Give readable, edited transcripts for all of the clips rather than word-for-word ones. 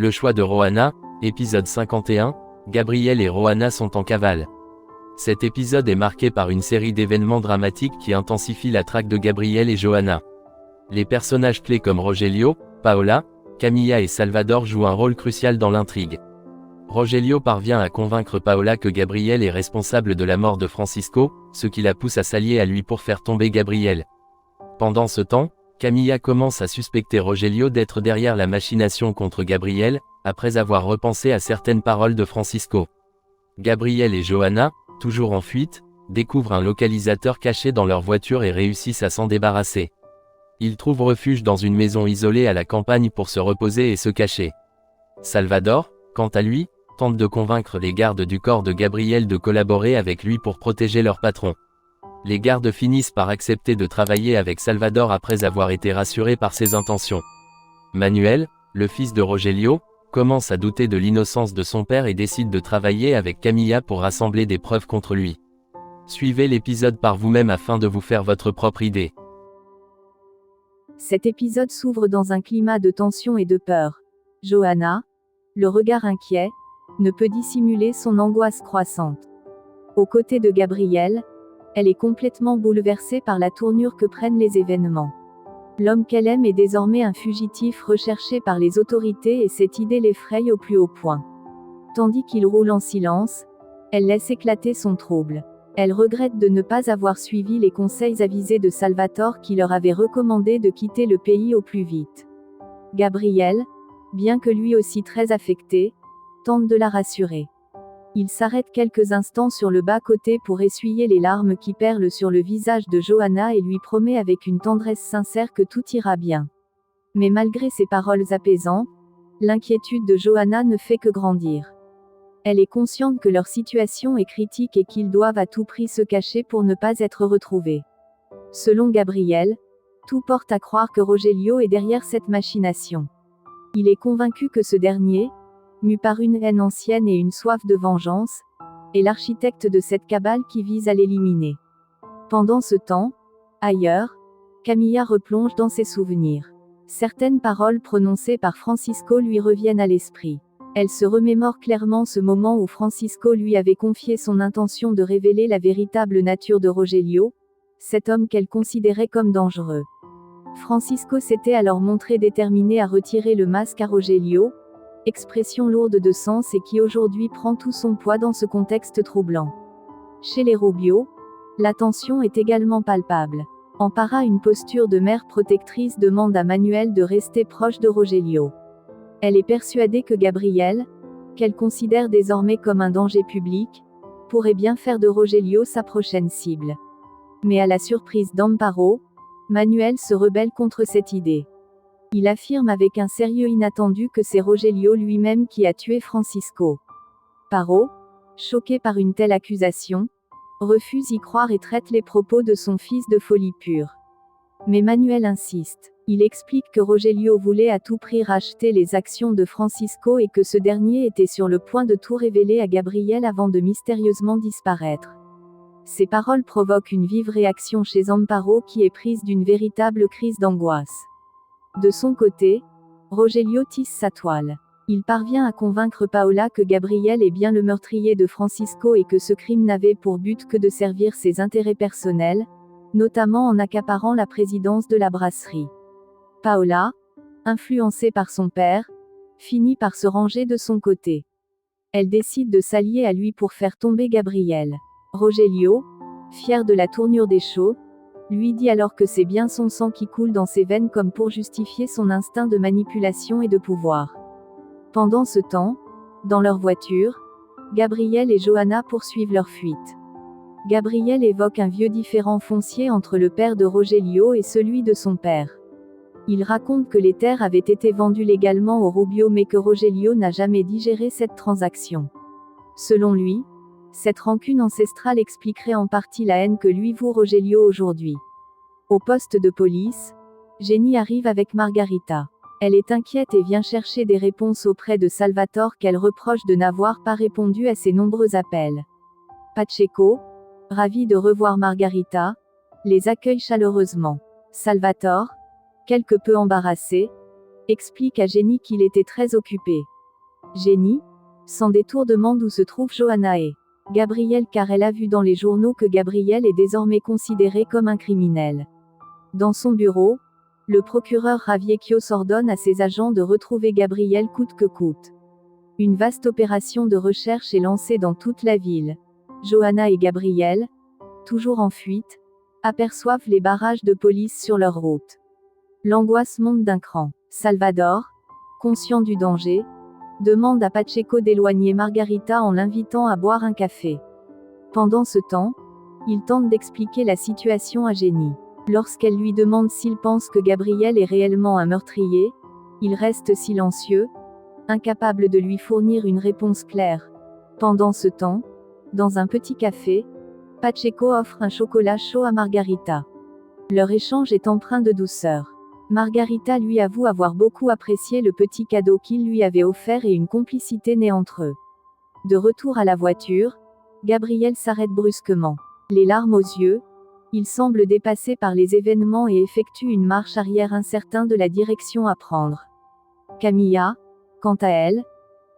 Le choix de Rohanna, épisode 51, Gabriel et Rohanna sont en cavale. Cet épisode est marqué par une série d'événements dramatiques qui intensifient la traque de Gabriel et Johanna. Les personnages clés comme Rogelio, Paola, Camilla et Salvador jouent un rôle crucial dans l'intrigue. Rogelio parvient à convaincre Paola que Gabriel est responsable de la mort de Francisco, ce qui la pousse à s'allier à lui pour faire tomber Gabriel. Pendant ce temps, Camilla commence à suspecter Rogelio d'être derrière la machination contre Gabriel, après avoir repensé à certaines paroles de Francisco. Gabriel et Johanna, toujours en fuite, découvrent un localisateur caché dans leur voiture et réussissent à s'en débarrasser. Ils trouvent refuge dans une maison isolée à la campagne pour se reposer et se cacher. Salvador, quant à lui, tente de convaincre les gardes du corps de Gabriel de collaborer avec lui pour protéger leur patron. Les gardes finissent par accepter de travailler avec Salvador après avoir été rassurés par ses intentions. Manuel, le fils de Rogelio, commence à douter de l'innocence de son père et décide de travailler avec Camilla pour rassembler des preuves contre lui. Suivez l'épisode par vous-même afin de vous faire votre propre idée. Cet épisode s'ouvre dans un climat de tension et de peur. Johanna, le regard inquiet, ne peut dissimuler son angoisse croissante. Aux côtés de Gabriel, elle est complètement bouleversée par la tournure que prennent les événements. L'homme qu'elle aime est désormais un fugitif recherché par les autorités et cette idée l'effraie au plus haut point. Tandis qu'il roule en silence, elle laisse éclater son trouble. Elle regrette de ne pas avoir suivi les conseils avisés de Salvatore qui leur avait recommandé de quitter le pays au plus vite. Gabriel, bien que lui aussi très affecté, tente de la rassurer. Il s'arrête quelques instants sur le bas-côté pour essuyer les larmes qui perlent sur le visage de Johanna et lui promet avec une tendresse sincère que tout ira bien. Mais malgré ces paroles apaisantes, l'inquiétude de Johanna ne fait que grandir. Elle est consciente que leur situation est critique et qu'ils doivent à tout prix se cacher pour ne pas être retrouvés. Selon Gabriel, tout porte à croire que Rogelio est derrière cette machination. Il est convaincu que ce dernier, mu par une haine ancienne et une soif de vengeance, est l'architecte de cette cabale qui vise à l'éliminer. Pendant ce temps, ailleurs, Camilla replonge dans ses souvenirs. Certaines paroles prononcées par Francisco lui reviennent à l'esprit. Elle se remémore clairement ce moment où Francisco lui avait confié son intention de révéler la véritable nature de Rogelio, cet homme qu'elle considérait comme dangereux. Francisco s'était alors montré déterminé à retirer le masque à Rogelio, expression lourde de sens et qui aujourd'hui prend tout son poids dans ce contexte troublant. Chez les Rubio, la tension est également palpable. Ampara, une posture de mère protectrice, demande à Manuel de rester proche de Rogelio. Elle est persuadée que Gabriel, qu'elle considère désormais comme un danger public, pourrait bien faire de Rogelio sa prochaine cible. Mais à la surprise d'Amparo, Manuel se rebelle contre cette idée. Il affirme avec un sérieux inattendu que c'est Rogelio lui-même qui a tué Francisco. Paro, choqué par une telle accusation, refuse y croire et traite les propos de son fils de folie pure. Mais Manuel insiste. Il explique que Rogelio voulait à tout prix racheter les actions de Francisco et que ce dernier était sur le point de tout révéler à Gabriel avant de mystérieusement disparaître. Ces paroles provoquent une vive réaction chez Amparo qui est prise d'une véritable crise d'angoisse. De son côté, Rogelio tisse sa toile. Il parvient à convaincre Paola que Gabriel est bien le meurtrier de Francisco et que ce crime n'avait pour but que de servir ses intérêts personnels, notamment en accaparant la présidence de la brasserie. Paola, influencée par son père, finit par se ranger de son côté. Elle décide de s'allier à lui pour faire tomber Gabriel. Rogelio, fier de la tournure des choses, lui dit alors que c'est bien son sang qui coule dans ses veines comme pour justifier son instinct de manipulation et de pouvoir. Pendant ce temps, dans leur voiture, Gabriel et Johanna poursuivent leur fuite. Gabriel évoque un vieux différend foncier entre le père de Rogelio et celui de son père. Il raconte que les terres avaient été vendues légalement aux Rubio mais que Rogelio n'a jamais digéré cette transaction. Selon lui, cette rancune ancestrale expliquerait en partie la haine que lui voue Rogelio aujourd'hui. Au poste de police, Jenny arrive avec Margarita. Elle est inquiète et vient chercher des réponses auprès de Salvatore qu'elle reproche de n'avoir pas répondu à ses nombreux appels. Pacheco, ravi de revoir Margarita, les accueille chaleureusement. Salvatore, quelque peu embarrassé, explique à Jenny qu'il était très occupé. Jenny, sans détour, demande où se trouve Johanna et Gabriel car elle a vu dans les journaux que Gabriel est désormais considéré comme un criminel. Dans son bureau, le procureur Javier Quios ordonne à ses agents de retrouver Gabriel coûte que coûte. Une vaste opération de recherche est lancée dans toute la ville. Johanna et Gabriel, toujours en fuite, aperçoivent les barrages de police sur leur route. L'angoisse monte d'un cran. Salvador, conscient du danger, demande à Pacheco d'éloigner Margarita en l'invitant à boire un café. Pendant ce temps, il tente d'expliquer la situation à Jenny. Lorsqu'elle lui demande s'il pense que Gabriel est réellement un meurtrier, il reste silencieux, incapable de lui fournir une réponse claire. Pendant ce temps, dans un petit café, Pacheco offre un chocolat chaud à Margarita. Leur échange est empreint de douceur. Margarita lui avoue avoir beaucoup apprécié le petit cadeau qu'il lui avait offert et une complicité naît entre eux. De retour à la voiture, Gabriel s'arrête brusquement. Les larmes aux yeux, il semble dépassé par les événements et effectue une marche arrière incertain de la direction à prendre. Camilla, quant à elle,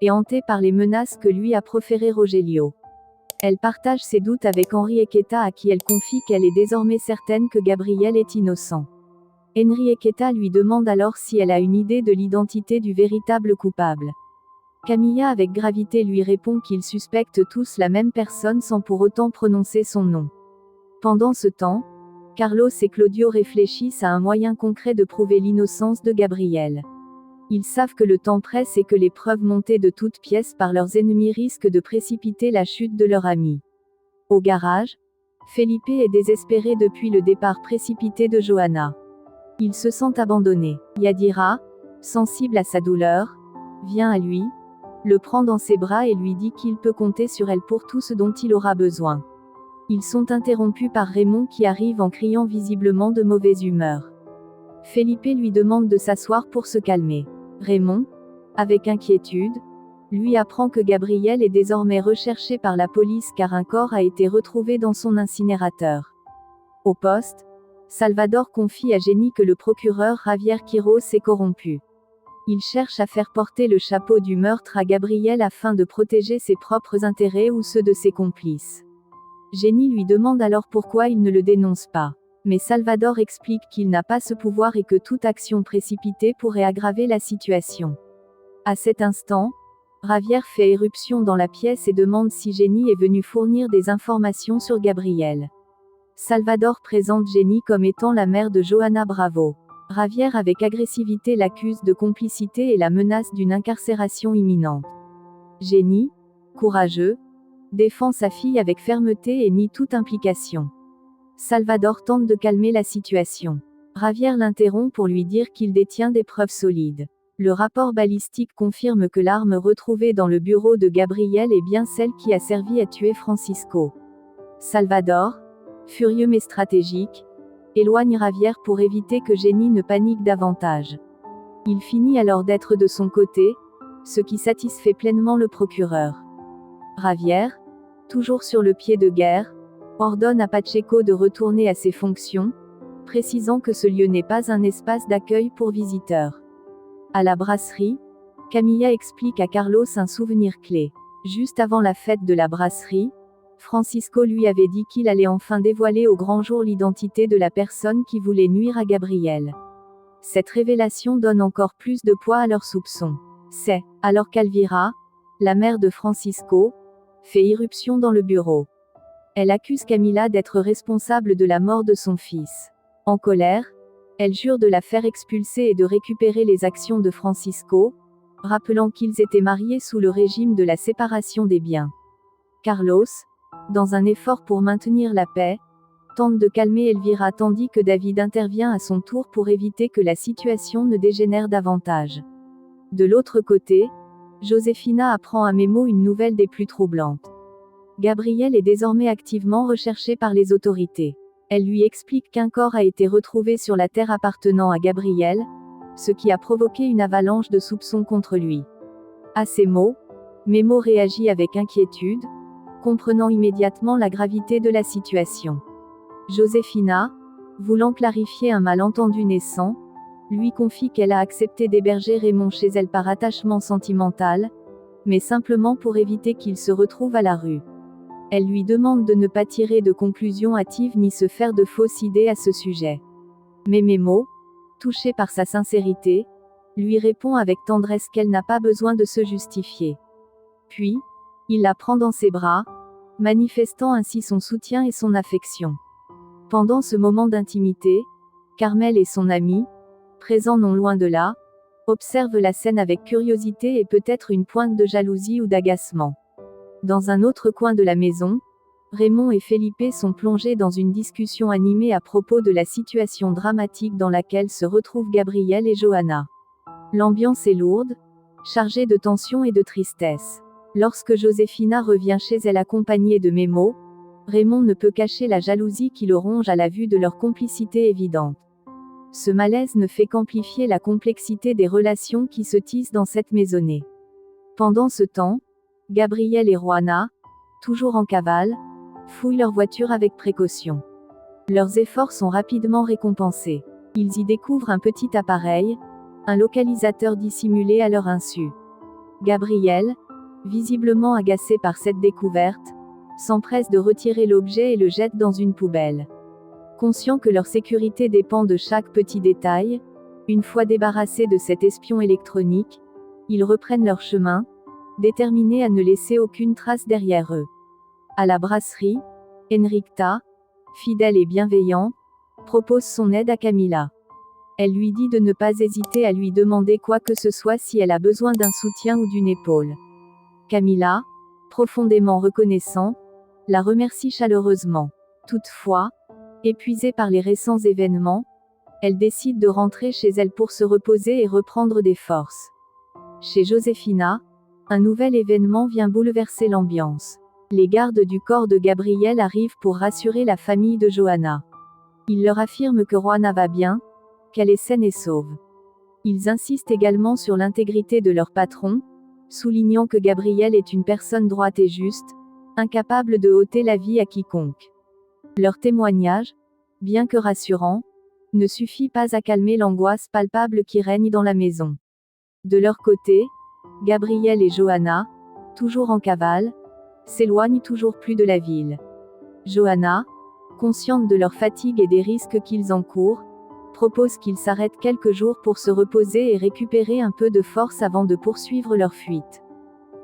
est hantée par les menaces que lui a proférées Rogelio. Elle partage ses doutes avec Enriqueta à qui elle confie qu'elle est désormais certaine que Gabriel est innocent. Enriqueta lui demande alors si elle a une idée de l'identité du véritable coupable. Camilla avec gravité lui répond qu'ils suspectent tous la même personne sans pour autant prononcer son nom. Pendant ce temps, Carlos et Claudio réfléchissent à un moyen concret de prouver l'innocence de Gabriel. Ils savent que le temps presse et que les preuves montées de toutes pièces par leurs ennemis risquent de précipiter la chute de leur ami. Au garage, Felipe est désespéré depuis le départ précipité de Johanna. Il se sent abandonné. Yadira, sensible à sa douleur, vient à lui, le prend dans ses bras et lui dit qu'il peut compter sur elle pour tout ce dont il aura besoin. Ils sont interrompus par Raymond qui arrive en criant visiblement de mauvaise humeur. Felipe lui demande de s'asseoir pour se calmer. Raymond, avec inquiétude, lui apprend que Gabriel est désormais recherché par la police car un corps a été retrouvé dans son incinérateur. Au poste, Salvador confie à Jenny que le procureur Javier Quiros est corrompu. Il cherche à faire porter le chapeau du meurtre à Gabriel afin de protéger ses propres intérêts ou ceux de ses complices. Jenny lui demande alors pourquoi il ne le dénonce pas. Mais Salvador explique qu'il n'a pas ce pouvoir et que toute action précipitée pourrait aggraver la situation. À cet instant, Javier fait éruption dans la pièce et demande si Jenny est venue fournir des informations sur Gabriel. Salvador présente Jenny comme étant la mère de Johanna Bravo. Javier avec agressivité l'accuse de complicité et la menace d'une incarcération imminente. Jenny, courageux, défend sa fille avec fermeté et nie toute implication. Salvador tente de calmer la situation. Javier l'interrompt pour lui dire qu'il détient des preuves solides. Le rapport balistique confirme que l'arme retrouvée dans le bureau de Gabriel est bien celle qui a servi à tuer Francisco. Salvador, furieux mais stratégique, éloigne Javier pour éviter que Jenny ne panique davantage. Il finit alors d'être de son côté, ce qui satisfait pleinement le procureur. Javier, toujours sur le pied de guerre, ordonne à Pacheco de retourner à ses fonctions, précisant que ce lieu n'est pas un espace d'accueil pour visiteurs. À la brasserie, Camilla explique à Carlos un souvenir clé. Juste avant la fête de la brasserie, Francisco lui avait dit qu'il allait enfin dévoiler au grand jour l'identité de la personne qui voulait nuire à Gabriel. Cette révélation donne encore plus de poids à leurs soupçons. C'est alors qu'Alvira, la mère de Francisco, fait irruption dans le bureau. Elle accuse Camilla d'être responsable de la mort de son fils. En colère, elle jure de la faire expulser et de récupérer les actions de Francisco, rappelant qu'ils étaient mariés sous le régime de la séparation des biens. Carlos, dans un effort pour maintenir la paix, tente de calmer Elvira tandis que David intervient à son tour pour éviter que la situation ne dégénère davantage. De l'autre côté, Josefina apprend à Memo une nouvelle des plus troublantes. Gabriel est désormais activement recherché par les autorités. Elle lui explique qu'un corps a été retrouvé sur la terre appartenant à Gabriel, ce qui a provoqué une avalanche de soupçons contre lui. À ces mots, Memo réagit avec inquiétude, comprenant immédiatement la gravité de la situation. Josefina, voulant clarifier un malentendu naissant, lui confie qu'elle a accepté d'héberger Raymond chez elle par attachement sentimental, mais simplement pour éviter qu'il se retrouve à la rue. Elle lui demande de ne pas tirer de conclusions hâtives ni se faire de fausses idées à ce sujet. Mais Memo, touché par sa sincérité, lui répond avec tendresse qu'elle n'a pas besoin de se justifier. Puis, il la prend dans ses bras, manifestant ainsi son soutien et son affection. Pendant ce moment d'intimité, Carmel et son ami, présents non loin de là, observent la scène avec curiosité et peut-être une pointe de jalousie ou d'agacement. Dans un autre coin de la maison, Raymond et Felipe sont plongés dans une discussion animée à propos de la situation dramatique dans laquelle se retrouvent Gabriel et Johanna. L'ambiance est lourde, chargée de tension et de tristesse. Lorsque Josefina revient chez elle accompagnée de Memo, Raymond ne peut cacher la jalousie qui le ronge à la vue de leur complicité évidente. Ce malaise ne fait qu'amplifier la complexité des relations qui se tissent dans cette maisonnée. Pendant ce temps, Gabriel et Roanna, toujours en cavale, fouillent leur voiture avec précaution. Leurs efforts sont rapidement récompensés. Ils y découvrent un petit appareil, un localisateur dissimulé à leur insu. Gabriel, visiblement agacé par cette découverte, s'empresse de retirer l'objet et le jette dans une poubelle. Conscients que leur sécurité dépend de chaque petit détail, une fois débarrassés de cet espion électronique, ils reprennent leur chemin, déterminés à ne laisser aucune trace derrière eux. À la brasserie, Enricta, fidèle et bienveillante, propose son aide à Camila. Elle lui dit de ne pas hésiter à lui demander quoi que ce soit si elle a besoin d'un soutien ou d'une épaule. Camila, profondément reconnaissante, la remercie chaleureusement. Toutefois, épuisée par les récents événements, elle décide de rentrer chez elle pour se reposer et reprendre des forces. Chez Josefina, un nouvel événement vient bouleverser l'ambiance. Les gardes du corps de Gabriel arrivent pour rassurer la famille de Johanna. Ils leur affirment que Roanna va bien, qu'elle est saine et sauve. Ils insistent également sur l'intégrité de leur patron, soulignant que Gabriel est une personne droite et juste, incapable de ôter la vie à quiconque. Leur témoignage, bien que rassurant, ne suffit pas à calmer l'angoisse palpable qui règne dans la maison. De leur côté, Gabriel et Johanna, toujours en cavale, s'éloignent toujours plus de la ville. Johanna, consciente de leur fatigue et des risques qu'ils encourent, propose qu'ils s'arrêtent quelques jours pour se reposer et récupérer un peu de force avant de poursuivre leur fuite.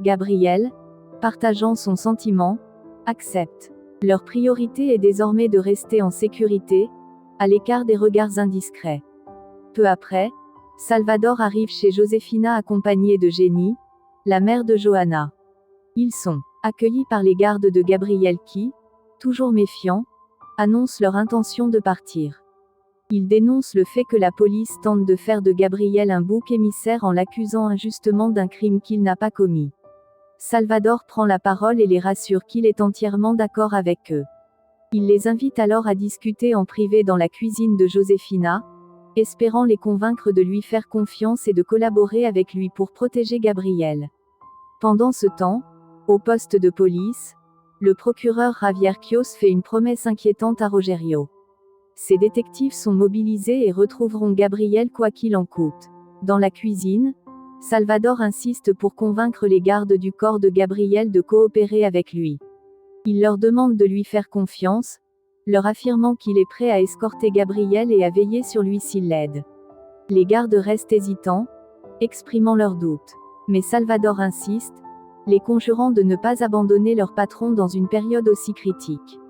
Gabriel, partageant son sentiment, accepte. Leur priorité est désormais de rester en sécurité, à l'écart des regards indiscrets. Peu après, Salvador arrive chez Josefina accompagné de Jenny, la mère de Johanna. Ils sont accueillis par les gardes de Gabriel qui, toujours méfiants, annoncent leur intention de partir. Ils dénoncent le fait que la police tente de faire de Gabriel un bouc émissaire en l'accusant injustement d'un crime qu'il n'a pas commis. Salvador prend la parole et les rassure qu'il est entièrement d'accord avec eux. Il les invite alors à discuter en privé dans la cuisine de Josefina, espérant les convaincre de lui faire confiance et de collaborer avec lui pour protéger Gabriel. Pendant ce temps, au poste de police, le procureur Javier Quios fait une promesse inquiétante à Rogerio. Ses détectives sont mobilisés et retrouveront Gabriel quoi qu'il en coûte. Dans la cuisine, Salvador insiste pour convaincre les gardes du corps de Gabriel de coopérer avec lui. Il leur demande de lui faire confiance, leur affirmant qu'il est prêt à escorter Gabriel et à veiller sur lui s'il l'aide. Les gardes restent hésitants, exprimant leurs doutes. Mais Salvador insiste, les conjurant de ne pas abandonner leur patron dans une période aussi critique.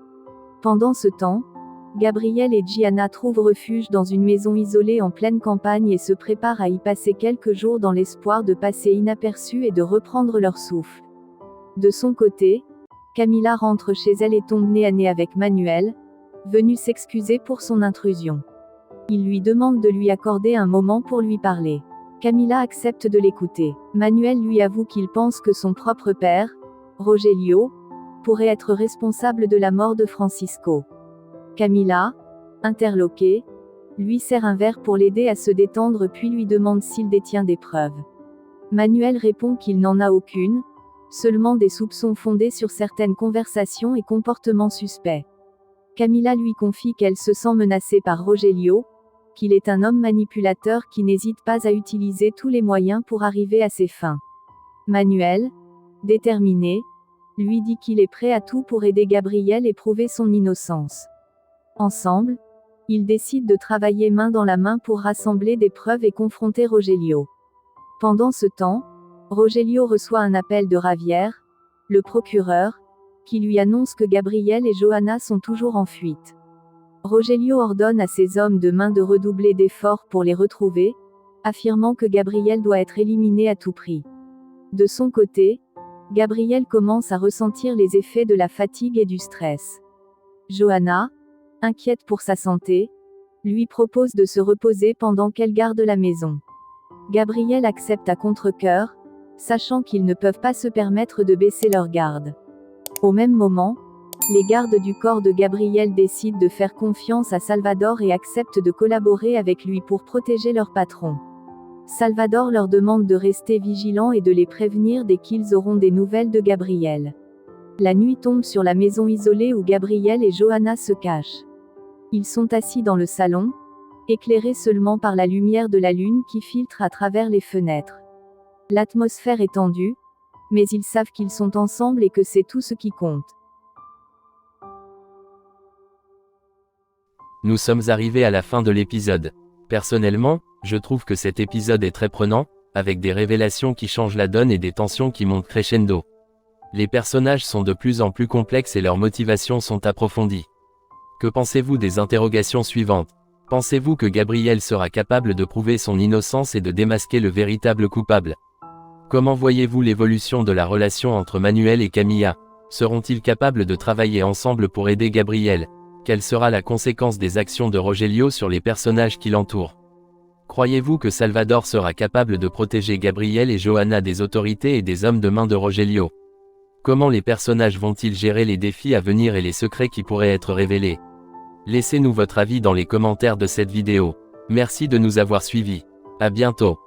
Pendant ce temps, Gabriel et Gianna trouvent refuge dans une maison isolée en pleine campagne et se préparent à y passer quelques jours dans l'espoir de passer inaperçus et de reprendre leur souffle. De son côté, Camila rentre chez elle et tombe nez à nez avec Manuel, venu s'excuser pour son intrusion. Il lui demande de lui accorder un moment pour lui parler. Camila accepte de l'écouter. Manuel lui avoue qu'il pense que son propre père, Rogelio, pourrait être responsable de la mort de Francisco. Camila, interloquée, lui sert un verre pour l'aider à se détendre puis lui demande s'il détient des preuves. Manuel répond qu'il n'en a aucune, seulement des soupçons fondés sur certaines conversations et comportements suspects. Camila lui confie qu'elle se sent menacée par Rogelio, qu'il est un homme manipulateur qui n'hésite pas à utiliser tous les moyens pour arriver à ses fins. Manuel, déterminé, lui dit qu'il est prêt à tout pour aider Gabriel et prouver son innocence. Ensemble, ils décident de travailler main dans la main pour rassembler des preuves et confronter Rogelio. Pendant ce temps, Rogelio reçoit un appel de Javier, le procureur, qui lui annonce que Gabriel et Johanna sont toujours en fuite. Rogelio ordonne à ses hommes de main de redoubler d'efforts pour les retrouver, affirmant que Gabriel doit être éliminé à tout prix. De son côté, Gabriel commence à ressentir les effets de la fatigue et du stress. Johanna, inquiète pour sa santé, lui propose de se reposer pendant qu'elle garde la maison. Gabriel accepte à contre-cœur, sachant qu'ils ne peuvent pas se permettre de baisser leur garde. Au même moment, les gardes du corps de Gabriel décident de faire confiance à Salvador et acceptent de collaborer avec lui pour protéger leur patron. Salvador leur demande de rester vigilants et de les prévenir dès qu'ils auront des nouvelles de Gabriel. La nuit tombe sur la maison isolée où Gabriel et Johanna se cachent. Ils sont assis dans le salon, éclairés seulement par la lumière de la lune qui filtre à travers les fenêtres. L'atmosphère est tendue, mais ils savent qu'ils sont ensemble et que c'est tout ce qui compte. Nous sommes arrivés à la fin de l'épisode. Personnellement, je trouve que cet épisode est très prenant, avec des révélations qui changent la donne et des tensions qui montent crescendo. Les personnages sont de plus en plus complexes et leurs motivations sont approfondies. Que pensez-vous des interrogations suivantes? Pensez-vous que Gabriel sera capable de prouver son innocence et de démasquer le véritable coupable? Comment voyez-vous l'évolution de la relation entre Manuel et Camilla? Seront-ils capables de travailler ensemble pour aider Gabriel? Quelle sera la conséquence des actions de Rogelio sur les personnages qui l'entourent? Croyez-vous que Salvador sera capable de protéger Gabriel et Johanna des autorités et des hommes de main de Rogelio? Comment les personnages vont-ils gérer les défis à venir et les secrets qui pourraient être révélés? Laissez-nous votre avis dans les commentaires de cette vidéo. Merci de nous avoir suivis. À bientôt.